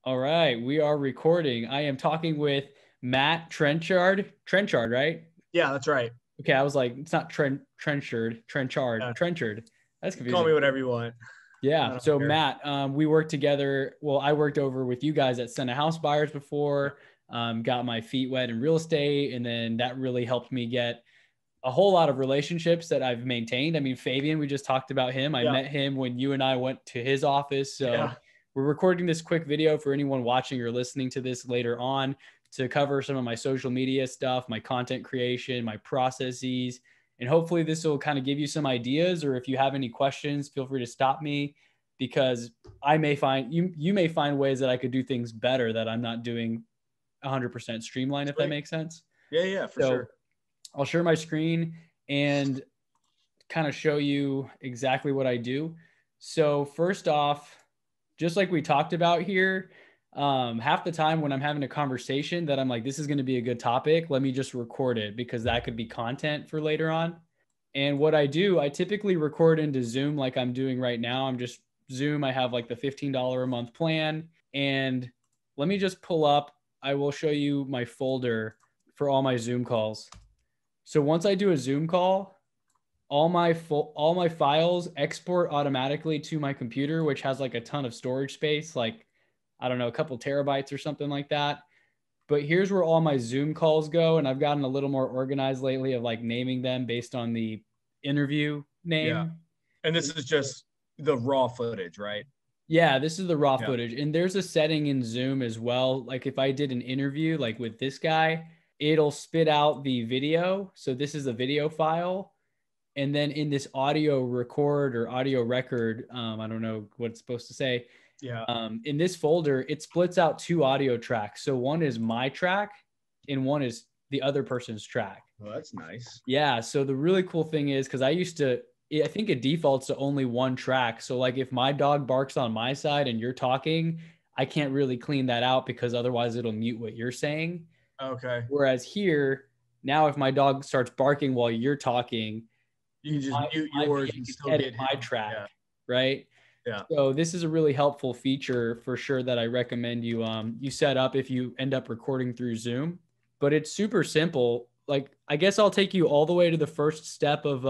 All right, we are recording. I am talking with Matt Trenchard. Trenchard, right? Yeah, that's right. Okay, I was like, it's not Trenchard. Yeah. Trenchard. That's Call me confusing. whatever you want. I Yeah. don't So care. Matt, we worked together. Well, I worked over with you guys at Senna House Buyers Yeah. before. Got my feet wet in real estate, and then that really helped me get a whole lot of relationships that I've maintained. I mean, Fabian, we just talked about him. I Yeah. met him when you and I went to his office. So Yeah. we're recording this quick video for anyone watching or listening to this later on to cover some of my social media stuff, my content creation, my processes. And hopefully this will kind of give you some ideas, or if you have any questions, feel free to stop me because I may find you may find ways that I could do things better that I'm not doing 100% streamlined, if that Sweet. makes sense. Yeah, for So sure. I'll share my screen and kind of show you exactly what I do. So first off, just like we talked about here, half the time when I'm having a conversation that I'm like, this is going to be a good topic, let me just record it because that could be content for later on. And what I do, I typically record into Zoom like I'm doing right now. I'm just Zoom. I have like the $15 a month plan. And let me just pull up, I will show you my folder for all my Zoom calls. So once I do a Zoom call, all my files export automatically to my computer, which has like a ton of storage space, like I don't know, a couple terabytes or something like that. But here's where all my Zoom calls go, and I've gotten a little more organized lately of like naming them based on the interview Yeah. name. And this is just the raw footage, right? Yeah, this is the raw Yeah. footage. And there's a setting in Zoom as well. Like if I did an interview like with this guy, it'll spit out the video. So this is a video file. And then in this audio record or audio record, I don't know what it's supposed to say. Yeah. In this folder, it splits out two audio tracks. So one is my track and one is the other person's track. Well, that's nice. Yeah. So the really cool thing is because I think it defaults to only one track. So like if my dog barks on my side and you're talking, I can't really clean that out because otherwise it'll mute what you're saying. Okay. Whereas here, now if my dog starts barking while you're talking, You can just mute my yours VA and can still edit get my him. track, Yeah. right? Yeah. So this is a really helpful feature for sure that I recommend you set up if you end up recording through Zoom. But it's super simple. Like I guess I'll take you all the way to the first step of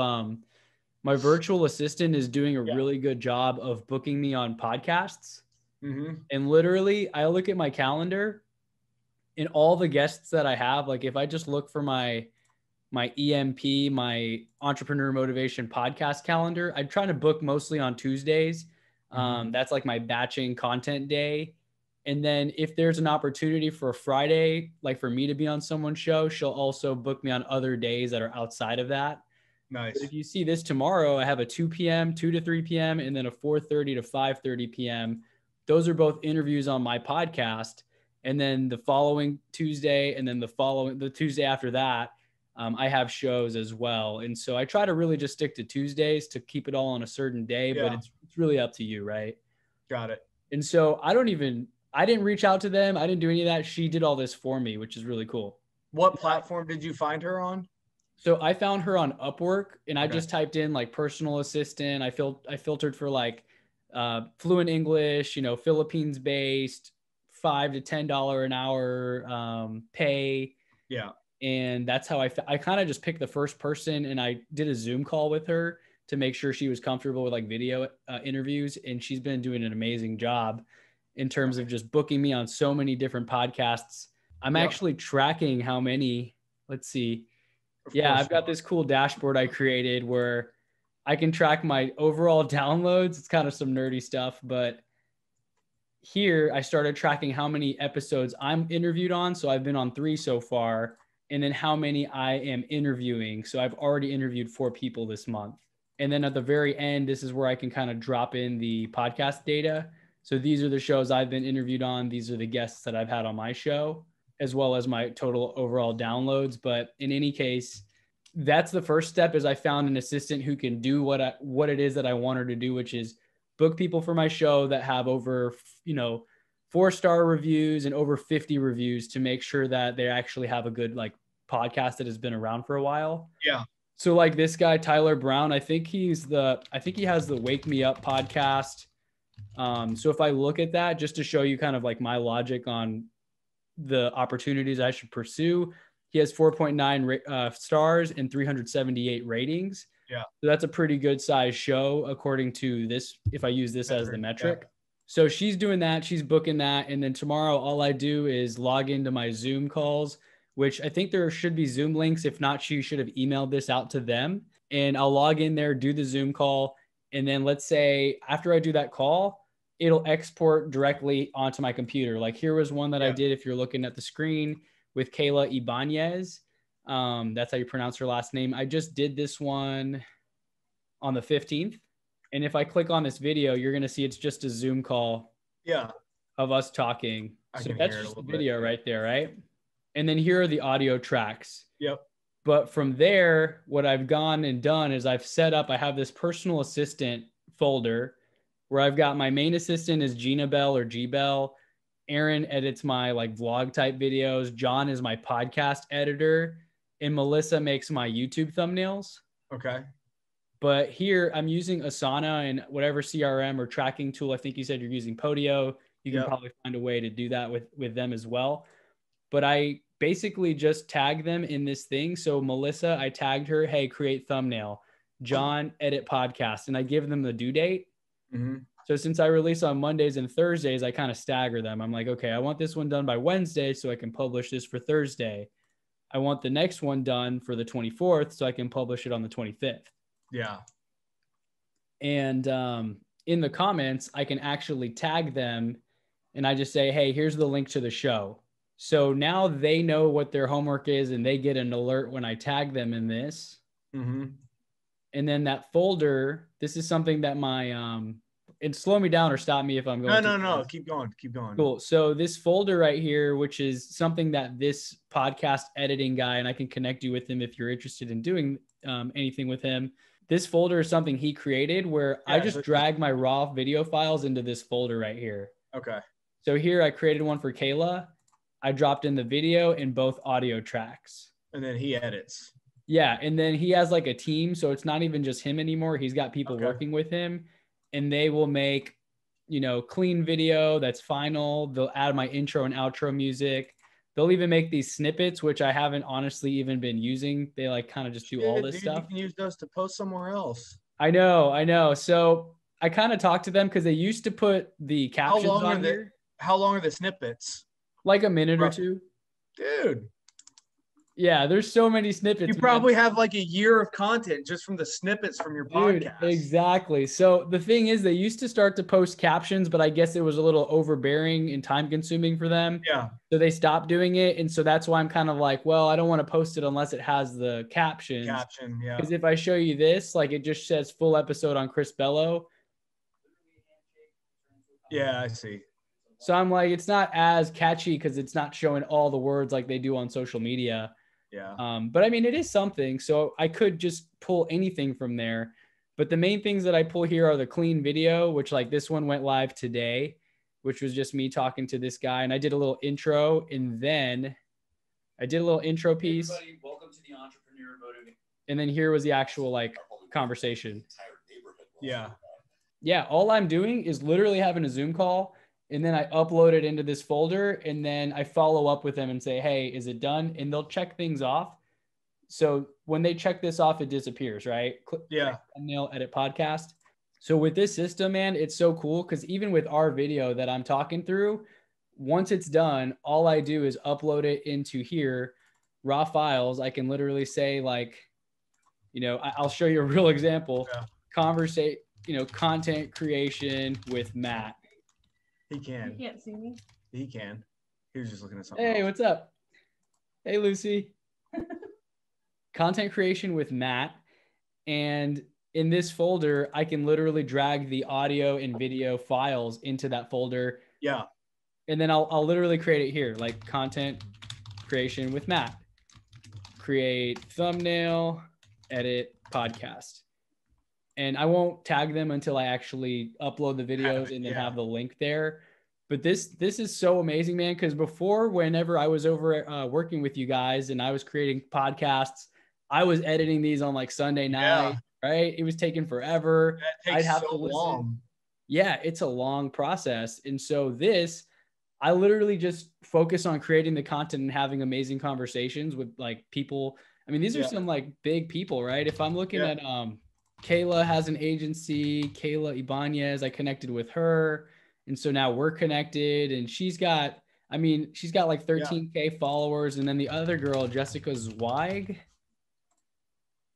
my virtual assistant is doing a Yeah. really good job of booking me on podcasts. Mm-hmm. And literally, I look at my calendar and all the guests that I have. Like if I just look for my EMP, my Entrepreneur Motivation podcast calendar, I'm trying to book mostly on Tuesdays. That's like my batching content day. And then if there's an opportunity for a Friday, like for me to be on someone's show, she'll also book me on other days that are outside of that. Nice. But if you see this tomorrow, I have a 2 p.m., 2 to 3 p.m., and then a 4:30 to 5:30 p.m. Those are both interviews on my podcast. And then the following Tuesday, and then the Tuesday after that, I have shows as well. And so I try to really just stick to Tuesdays to keep it all on a certain day, but it's really up to you, right? Got it. And so I didn't reach out to them. I didn't do any of that. She did all this for me, which is really cool. What platform did you find her on? So I found her on Upwork and I Okay. just typed in like personal assistant. I filtered for like fluent English, Philippines based, $5 to $10 an hour pay. Yeah. And that's how I kind of just picked the first person and I did a Zoom call with her to make sure she was comfortable with like video interviews. And she's been doing an amazing job in terms of just booking me on so many different podcasts. I'm actually tracking how many, let's see. I've got this cool dashboard I created where I can track my overall downloads. It's kind of some nerdy stuff, but here I started tracking how many episodes I'm interviewed on. So I've been on 3 so far. And then how many I am interviewing. So I've already interviewed 4 people this month. And then at the very end, this is where I can kind of drop in the podcast data. So these are the shows I've been interviewed on. These are the guests that I've had on my show, as well as my total overall downloads. But in any case, that's the first step is I found an assistant who can do what it is that I want her to do, which is book people for my show that have over, 4-star reviews and over 50 reviews to make sure that they actually have a good like podcast that has been around for a while. Yeah. So like this guy, Tyler Brown, I think he has the Wake Me Up podcast. So if I look at that, just to show you kind of like my logic on the opportunities I should pursue, he has 4.9 stars and 378 ratings. Yeah. So that's a pretty good size show according to this, if I use this as the metric. Yeah. So she's doing that, she's booking that. And then tomorrow, all I do is log into my Zoom calls, which I think there should be Zoom links. If not, she should have emailed this out to them. And I'll log in there, do the Zoom call. And then let's say after I do that call, it'll export directly onto my computer. Like here was one that I did, if you're looking at the screen, with Kayla Ibanez. That's how you pronounce her last name. I just did this one on the 15th. And if I click on this video, you're going to see it's just a Zoom call of us talking. So that's just the video right there, right? And then here are the audio tracks. Yep. But from there, what I've gone and done is I've set up, I have this personal assistant folder where I've got my main assistant is Gina Bell or G Bell. Aaron edits my like vlog type videos. John is my podcast editor, and Melissa makes my YouTube thumbnails. Okay. But here I'm using Asana and whatever CRM or tracking tool. I think you said you're using Podio. You can probably find a way to do that with them as well. But I basically just tag them in this thing. So Melissa, I tagged her, hey, create thumbnail. John, edit podcast. And I give them the due date. Mm-hmm. So since I release on Mondays and Thursdays, I kind of stagger them. I'm like, okay, I want this one done by Wednesday so I can publish this for Thursday. I want the next one done for the 24th so I can publish it on the 25th. Yeah. And in the comments, I can actually tag them and I just say, hey, here's the link to the show. So now they know what their homework is and they get an alert when I tag them in this. Mm-hmm. And then that folder, this is something that my, and slow me down or stop me if I'm going. No. Keep going. Cool. So this folder right here, which is something that this podcast editing guy, and I can connect you with him if you're interested in doing anything with him. This folder is something he created where I just drag my raw video files into this folder right here. Okay. So here I created one for Kayla. I dropped in the video and both audio tracks. And then he edits. Yeah. And then he has like a team. So it's not even just him anymore. He's got people working with him and they will make, clean video that's final. They'll add my intro and outro music. They'll even make these snippets, which I haven't honestly even been using. They like kind of just do all this stuff. You can use those to post somewhere else. I know. So I kind of talked to them because they used to put the captions on here. How long are the snippets? Like a minute or two. Dude. Yeah, there's so many snippets. You probably have like a year of content just from the snippets from your podcast. Exactly. So the thing is, they used to start to post captions, but I guess it was a little overbearing and time consuming for them. Yeah. So they stopped doing it. And so that's why I'm kind of like, well, I don't want to post it unless it has the captions. Yeah. Because if I show you this, like it just says full episode on Chris Bello. Yeah, I see. So I'm like, it's not as catchy because it's not showing all the words like they do on social media. Yeah. But I mean, it is something. So I could just pull anything from there. But the main things that I pull here are the clean video, which like this one went live today, which was just me talking to this guy. And I did a little intro and then I did a little intro piece. Everybody, welcome to the Entrepreneur Motivator. And then here was the actual like conversation. Yeah. Yeah. All I'm doing is literally having a Zoom call. And then I upload it into this folder and then I follow up with them and say, hey, is it done? And they'll check things off. So when they check this off, it disappears, right? Yeah. Thumbnail edit podcast. So with this system, man, it's so cool because even with our video that I'm talking through, once it's done, all I do is upload it into here, raw files. I can literally say like, I'll show you a real example. Yeah. Content creation with Matt. He can. You can't see me. He can. He was just looking at something. Hey, else. What's up? Hey, Lucy. Content creation with Matt. And in this folder, I can literally drag the audio and video files into that folder. Yeah. And then I'll literally create it here, like content creation with Matt. Create thumbnail, edit podcast. And I won't tag them until I actually upload the videos and then have the link there. But this is so amazing, man. Because before, whenever I was over working with you guys and I was creating podcasts, I was editing these on like Sunday night, right? It was taking forever. I'd have to listen. long. Yeah, it's a long process. And so I literally just focus on creating the content and having amazing conversations with like people. I mean, these are some like big people, right? If I'm looking at Kayla has an agency, Kayla Ibanez, I connected with her. And so now we're connected, and she's got like 13K followers. And then the other girl, Jessica Zweig,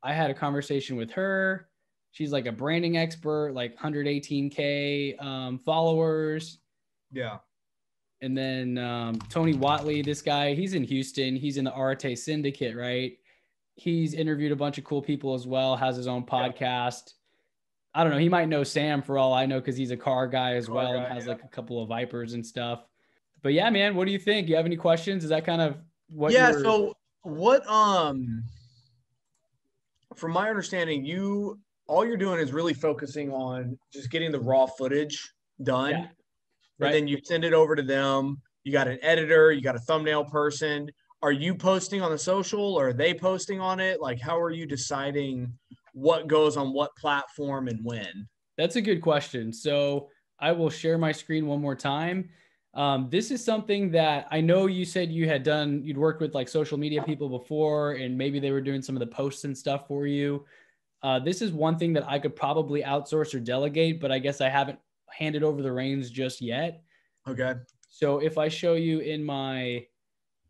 I had a conversation with her. She's like a branding expert, like 118K followers. Yeah. And then Tony Watley, this guy, he's in Houston. He's in the Arte Syndicate, right? He's interviewed a bunch of cool people as well, has his own podcast. I don't know. He might know Sam for all I know, because he's a car guy as well and has like a couple of Vipers and stuff. But yeah, man, what do you think? You have any questions? Is that kind of what So what, from my understanding, all you're doing is really focusing on just getting the raw footage done. Yeah. Right. And then you send it over to them. You got an editor, you got a thumbnail person. Are you posting on the social, or are they posting on it? Like, how are you deciding what goes on what platform and when? That's a good question. So I will share my screen one more time. This is something that I know you said you'd worked with like social media people before, and maybe they were doing some of the posts and stuff for you. This is one thing that I could probably outsource or delegate, but I guess I haven't handed over the reins just yet. Okay. So if I show you in my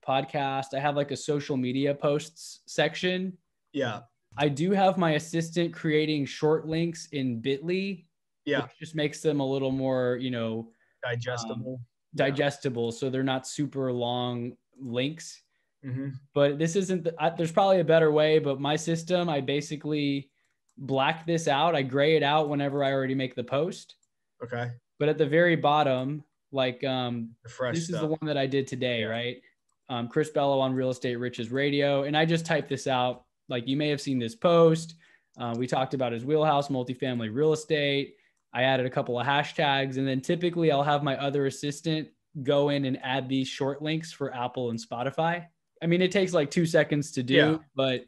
podcast, I have like a social media posts section. Yeah. I do have my assistant creating short links in Bitly. Yeah. Which just makes them a little more, digestible. So they're not super long links. Mm-hmm. But this isn't, there's probably a better way, but my system, I basically black this out. I gray it out whenever I already make the post. Okay. But at the very bottom, like this is the one that I did today, right? Chris Bello on Real Estate Riches Radio. And I just typed this out. Like, you may have seen this post. We talked about his wheelhouse, multifamily real estate. I added a couple of hashtags, and then typically I'll have my other assistant go in and add these short links for Apple and Spotify. I mean, it takes like 2 seconds to do, but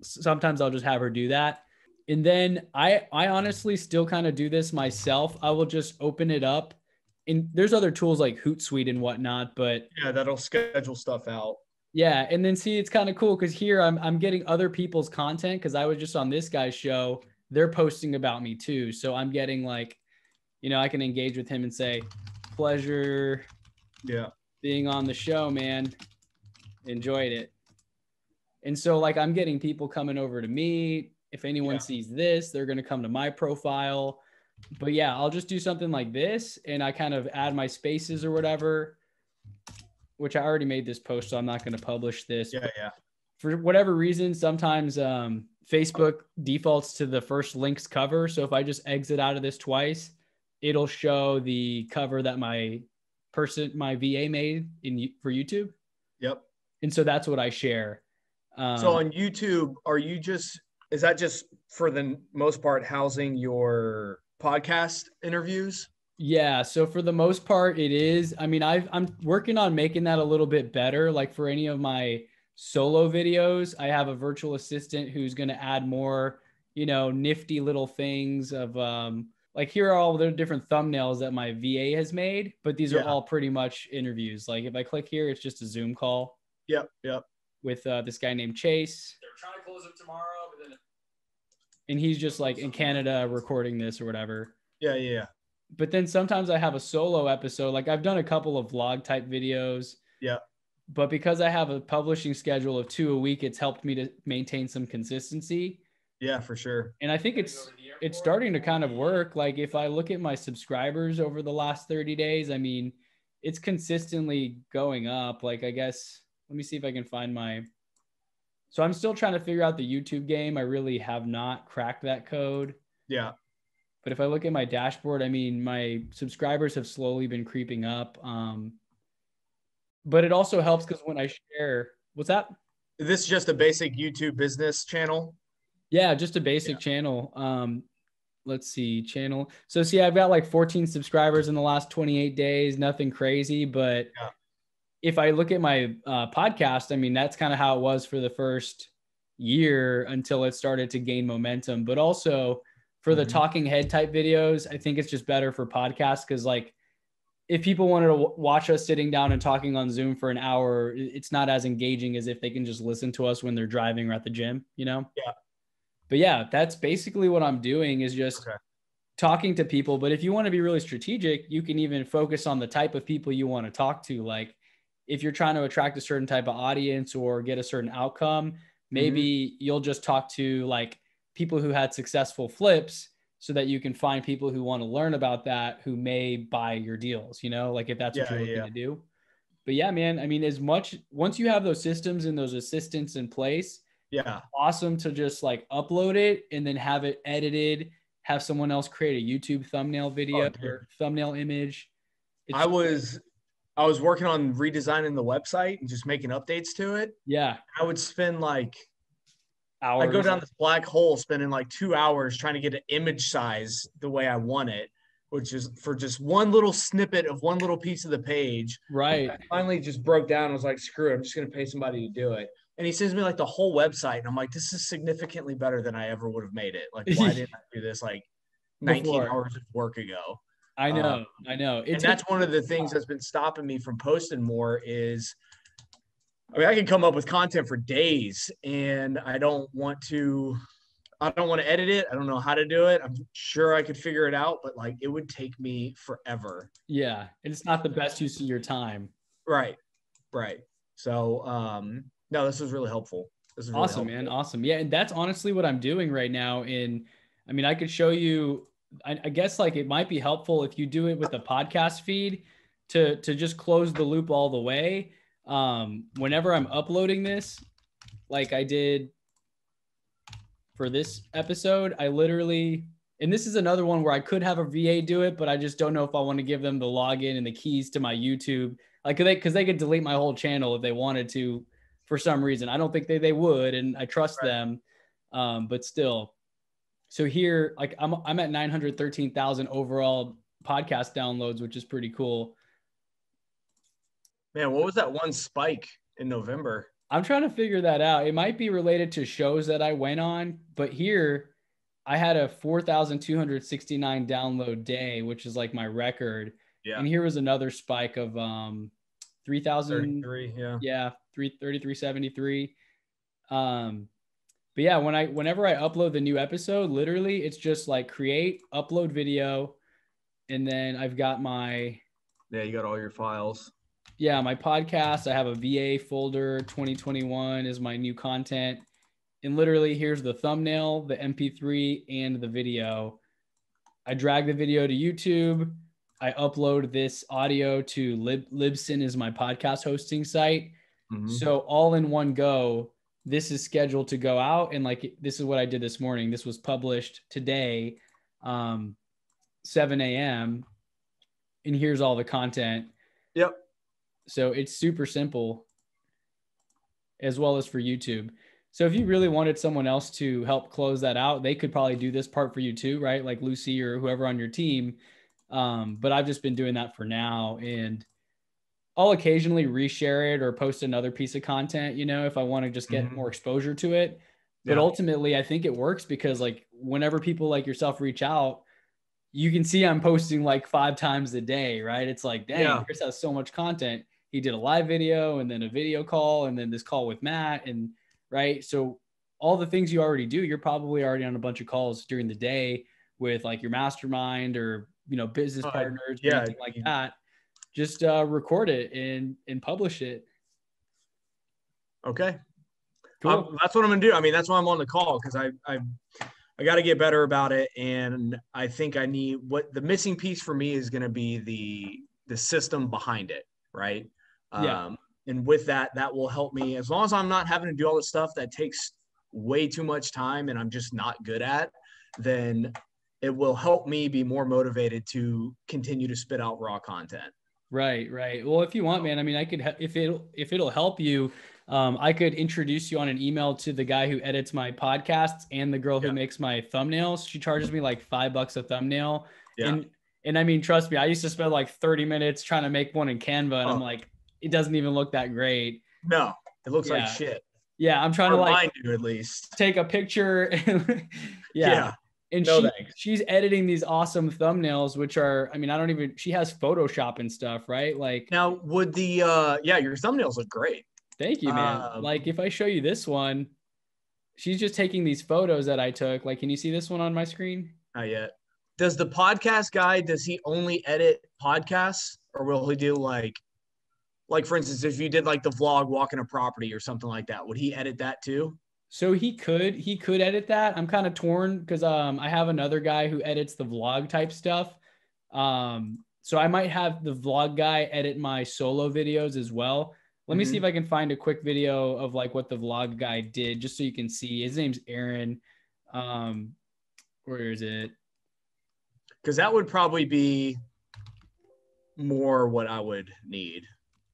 sometimes I'll just have her do that. And then I honestly still kind of do this myself. I will just open it up, and there's other tools like Hootsuite and whatnot, but that'll schedule stuff out. Yeah. And then see, it's kind of cool because here I'm getting other people's content, because I was just on this guy's show. They're posting about me too. So I'm getting like, I can engage with him and say, pleasure being on the show, man. Enjoyed it. And so like I'm getting people coming over to me. If anyone sees this, they're going to come to my profile. But yeah, I'll just do something like this, and I kind of add my spaces or whatever, which I already made this post, so I'm not going to publish this. For whatever reason, sometimes Facebook defaults to the first link's cover. So if I just exit out of this twice, it'll show the cover that my VA made for YouTube. Yep. And so that's what I share. So on YouTube, is that just for the most part housing your podcast interviews? Yeah. So for the most part, it is. I mean, I'm working on making that a little bit better. Like for any of my solo videos, I have a virtual assistant who's going to add more, nifty little things of, like, here are all the different thumbnails that my VA has made, but these are all pretty much interviews. Like if I click here, it's just a Zoom call. Yep. With this guy named Chase. They're trying to close up tomorrow, and he's just like in Canada recording this or whatever. Yeah. But then sometimes I have a solo episode. Like I've done a couple of vlog type videos. Yeah. But because I have a publishing schedule of 2 a week, it's helped me to maintain some consistency. Yeah, for sure. And I think it's starting to kind of work. Like if I look at my subscribers over the last 30 days, I mean, it's consistently going up. Like, I guess, let me see if I can find so I'm still trying to figure out the YouTube game. I really have not cracked that code. Yeah. But if I look at my dashboard, I mean, my subscribers have slowly been creeping up. But it also helps because when I share, what's that? Is this just a basic YouTube business channel? Yeah, just a basic channel. Let's see, channel. So see, I've got like 14 subscribers in the last 28 days, nothing crazy. But if I look at my podcast, I mean, that's kind of how it was for the first year until it started to gain momentum. But also For the talking head type videos, I think it's just better for podcasts because like if people wanted to watch us sitting down and talking on Zoom for an hour, it's not as engaging as if they can just listen to us when they're driving or at the gym, you know? Yeah. But yeah, that's basically what I'm doing is just talking to people. But if you want to be really strategic, you can even focus on the type of people you want to talk to. Like if you're trying to attract a certain type of audience or get a certain outcome, maybe you'll just talk to like people who had successful flips so that you can find people who want to learn about that, who may buy your deals, you know, like if that's what you're looking to do. But yeah, man, I mean, once you have those systems and those assistants in place, awesome to just like upload it and then have it edited, have someone else create a YouTube thumbnail video or thumbnail image. I was working on redesigning the website and just making updates to it. Yeah. I would spend like hours. I go down this black hole, spending like 2 hours trying to get an image size the way I want it, which is for just one little snippet of one little piece of the page. Right. I finally just broke down. I was like, screw it. I'm just going to pay somebody to do it. And he sends me like the whole website. And I'm like, this is significantly better than I ever would have made it. Like, why didn't I do this like 19 hours of work ago? I know. And that's one of the things that's been stopping me from posting more is, I mean, I can come up with content for days and I don't want to edit it. I don't know how to do it. I'm sure I could figure it out, but like, it would take me forever. Yeah. And it's not the best use of your time. Right. So, no, this was really helpful. This is really awesome, helpful. Man. Awesome. Yeah. And that's honestly what I'm doing right now. I mean, I could show you, I guess like it might be helpful if you do it with a podcast feed to just close the loop all the way. Whenever I'm uploading this, like I did for this episode, I literally, and this is another one where I could have a VA do it, but I just don't know if I want to give them the login and the keys to my YouTube, like because they could delete my whole channel if they wanted to for some reason. I don't think they would, and I trust them, but still. So here, like I'm at 913,000 overall podcast downloads, which is pretty cool. Man, what was that one spike in November? I'm trying to figure that out. It might be related to shows that I went on, but here I had a 4,269 download day, which is like my record. Yeah. And here was another spike of 3,000. 3373. But yeah, whenever I upload the new episode, literally it's just like create, upload video, and then I've got my you got all your files. Yeah, my podcast, I have a VA folder, 2021 is my new content. And literally here's the thumbnail, the MP3, and the video. I drag the video to YouTube. I upload this audio to Libsyn is my podcast hosting site. So all in one go, this is scheduled to go out. And like, this is what I did this morning. This was published today, 7 a.m. And here's all the content. Yep. So it's super simple as well as for YouTube. So if you really wanted someone else to help close that out, they could probably do this part for you too, right? Like Lucy or whoever on your team. But I've just been doing that for now, and I'll occasionally reshare it or post another piece of content, you know, if I want to just get more exposure to it. But ultimately, I think it works because like whenever people like yourself reach out, you can see I'm posting like 5 times a day, right? It's like, dang, Chris has so much content. He did a live video and then a video call and then this call with Matt, and right. So all the things you already do, you're probably already on a bunch of calls during the day with like your mastermind or, you know, business partners, anything like that. Just record it and publish it. Okay. Cool. That's what I'm going to do. I mean, that's why I'm on the call, because I got to get better about it. And I think I need, what the missing piece for me is going to be the system behind it. Right. And with that will help me, as long as I'm not having to do all the stuff that takes way too much time and I'm just not good at, then it will help me be more motivated to continue to spit out raw content. Right. Well, if you want, man, I mean, I could, if it'll help you, I could introduce you on an email to the guy who edits my podcasts and the girl who makes my thumbnails. She charges me like $5 a thumbnail. Yeah. And I mean, trust me, I used to spend like 30 minutes trying to make one in Canva, and I'm like, it doesn't even look that great. No, it looks like shit. Yeah. I'm trying to like you at least take a picture. Yeah. And No thanks. she's editing these awesome thumbnails, which are, I mean, she has Photoshop and stuff, right? Like, Now, would the your thumbnails look great. thank you, man. Like, if I show you this one, she's just taking these photos that I took. Like, can you see this one on my screen? Not yet. Does the podcast guy, does he only edit podcasts, or will he do like for instance, if you did like the vlog walking a property or something like that, would he edit that too? So he could edit that. I'm kind of torn because I have another guy who edits the vlog type stuff. So I might have the vlog guy edit my solo videos as well. Let me see if I can find a quick video of like what the vlog guy did, just so you can see. His name's Aaron. Where is it? Because that would probably be more what I would need.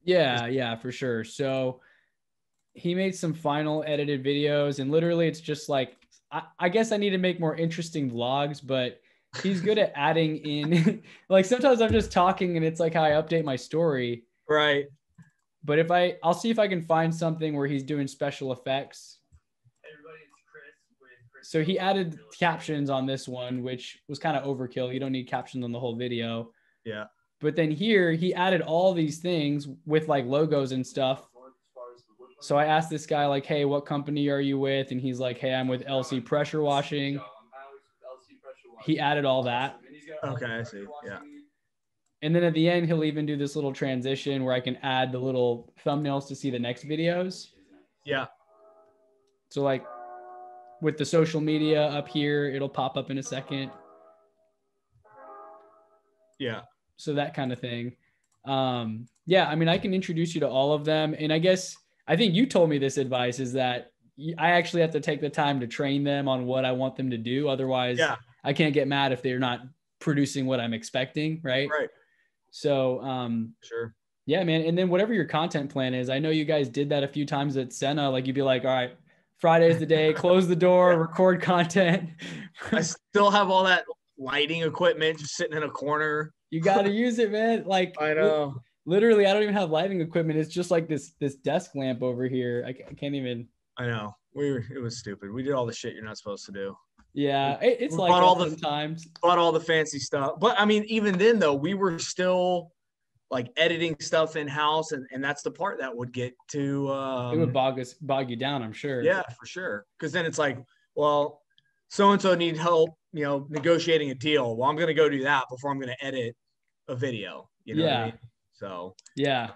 Yeah, for sure. So he made some final edited videos, and literally it's just like, I guess I need to make more interesting vlogs, but he's good at adding in like sometimes I'm just talking and it's like how I update my story. Right. But I'll see if I can find something where he's doing special effects. So he added captions on this one, which was kind of overkill. You don't need captions on the whole video. Yeah. But then here he added all these things with like logos and stuff. So I asked this guy like, hey, what company are you with? And he's like, hey, I'm with LC Pressure Washing. He added all that. Okay, I see. Yeah. And then at the end, he'll even do this little transition where I can add the little thumbnails to see the next videos. Yeah. So like with the social media up here, it'll pop up in a second. Yeah. So that kind of thing. Yeah, I mean, I can introduce you to all of them. And I think you told me this advice is that I actually have to take the time to train them on what I want them to do. Otherwise, I can't get mad if they're not producing what I'm expecting. Right. Right. So, sure. Yeah, man. And then whatever your content plan is, I know you guys did that a few times at Senna. Like you'd be like, all right, Friday's the day, close the door, record content. I still have all that lighting equipment just sitting in a corner. You got to use it, man. Like I know. Literally, I don't even have lighting equipment. It's just like this desk lamp over here. I can't even. I know. It was stupid. We did all the shit you're not supposed to do. Yeah, it's like sometimes. Bought all the fancy stuff. But I mean, even then though, we were still like editing stuff in house, and that's the part that would get to it would bog you down, I'm sure. Yeah, for sure. Because then it's like, well, so and so need help, negotiating a deal. Well, I'm gonna go do that before I'm gonna edit a video. You know what I mean? So yeah,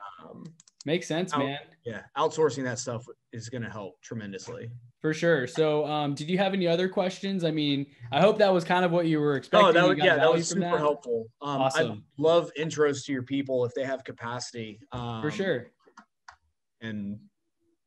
makes sense, man. Yeah, outsourcing that stuff is gonna help tremendously. For sure. So, did you have any other questions? I mean, I hope that was kind of what you were expecting. Oh, that was super helpful. Awesome. I love intros to your people if they have capacity. For sure. And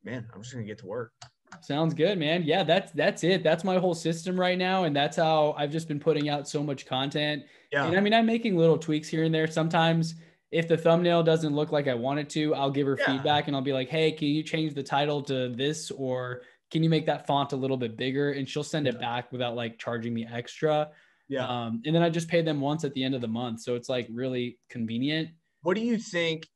man, I'm just gonna get to work. Sounds good, man. Yeah, that's it. That's my whole system right now, and that's how I've just been putting out so much content. Yeah. And I mean, I'm making little tweaks here and there. Sometimes if the thumbnail doesn't look like I want it to, I'll give her feedback and I'll be like, hey, can you change the title to this, or can you make that font a little bit bigger? And she'll send it back without like charging me extra. Yeah. And then I just pay them once at the end of the month. So it's like really convenient. What do you think,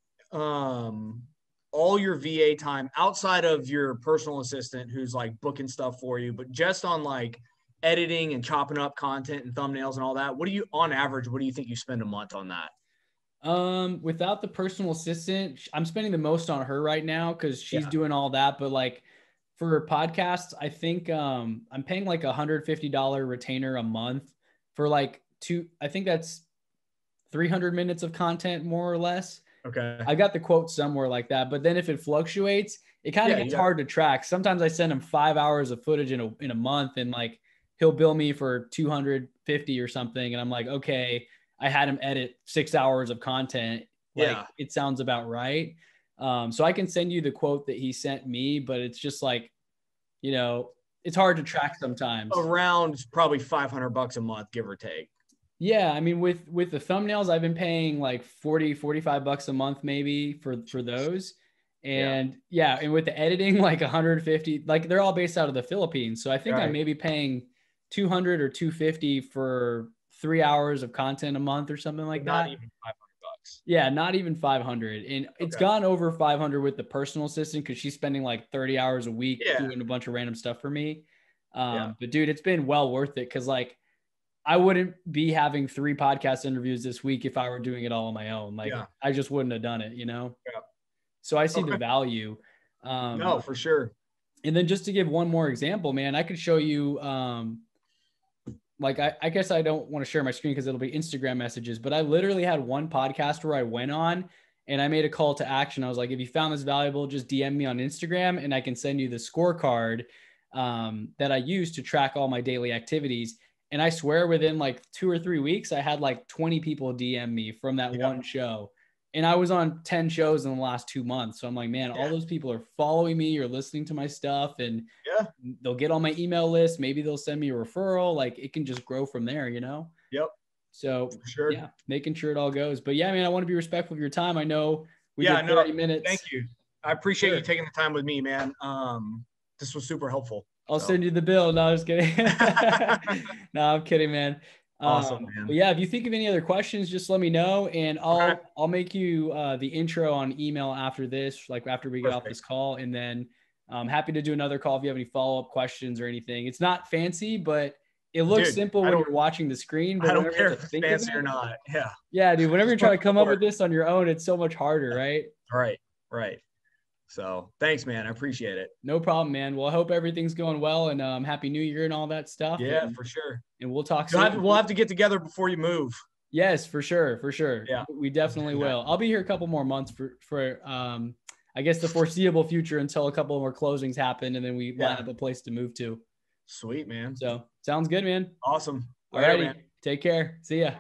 all your VA time outside of your personal assistant who's like booking stuff for you, but just on like editing and chopping up content and thumbnails and all that, on average, what do you think you spend a month on that? Without the personal assistant, I'm spending the most on her right now because she's doing all that. But like for podcasts, I think I'm paying like $150 retainer a month for like I think that's 300 minutes of content more or less. Okay. I got the quote somewhere like that, but then if it fluctuates, it kind of gets hard to track. Sometimes I send him 5 hours of footage in a month, and like he'll bill me for 250 or something, and I'm like, okay, I had him edit 6 hours of content. Like it sounds about right. So I can send you the quote that he sent me, but it's just like, it's hard to track sometimes. Around probably $500 a month, give or take. Yeah. I mean, with the thumbnails, I've been paying like $45 a month, maybe for those. And and with the editing, like 150, like they're all based out of the Philippines. So I think I'm maybe paying 200 or 250 for 3 hours of content a month or something like that. Not even $500. Yeah, not even 500. And it's gone over 500 with the personal assistant because she's spending like 30 hours a week doing a bunch of random stuff for me. But dude, it's been well worth it because like I wouldn't be having 3 podcast interviews this week if I were doing it all on my own. Like I just wouldn't have done it, you know? Yeah. So I see the value. No, for sure. And then just to give one more example, man, I could show you, like, I guess I don't want to share my screen because it'll be Instagram messages, but I literally had one podcast where I went on and I made a call to action. I was like, if you found this valuable, just DM me on Instagram and I can send you the scorecard that I use to track all my daily activities. And I swear within like 2 or 3 weeks, I had like 20 people DM me from that one show. And I was on 10 shows in the last 2 months. So I'm like, man, all those people are following me or listening to my stuff, and they'll get on my email list. Maybe they'll send me a referral. Like it can just grow from there, you know? Yep. So yeah, making sure it all goes. But yeah, man, I want to be respectful of your time. I know we did 30 minutes. Thank you. I appreciate you taking the time with me, man. This was super helpful. I'll send you the bill. No, I'm just kidding. No, I'm kidding, man. Awesome, man. But yeah, if you think of any other questions, just let me know, and I'll make you the intro on email after this, like after we get off this call, and then I'm happy to do another call if you have any follow-up questions or anything. It's not fancy, but it looks simple when you're watching the screen. But I don't care if it's fancy or not. Yeah. Yeah, dude. Whenever you're trying to come up with this on your own, it's so much harder, right? Right. So thanks, man. I appreciate it. No problem, man. Well, I hope everything's going well, and Happy New Year and all that stuff. Yeah, for sure. And we'll talk soon. We'll have to get together before you move. Yes, for sure. Yeah, we definitely will. I'll be here a couple more months for I guess the foreseeable future until a couple more closings happen, and then we line up a place to move to. Sweet, man. So sounds good, man. Awesome. All righty. Take care. See ya.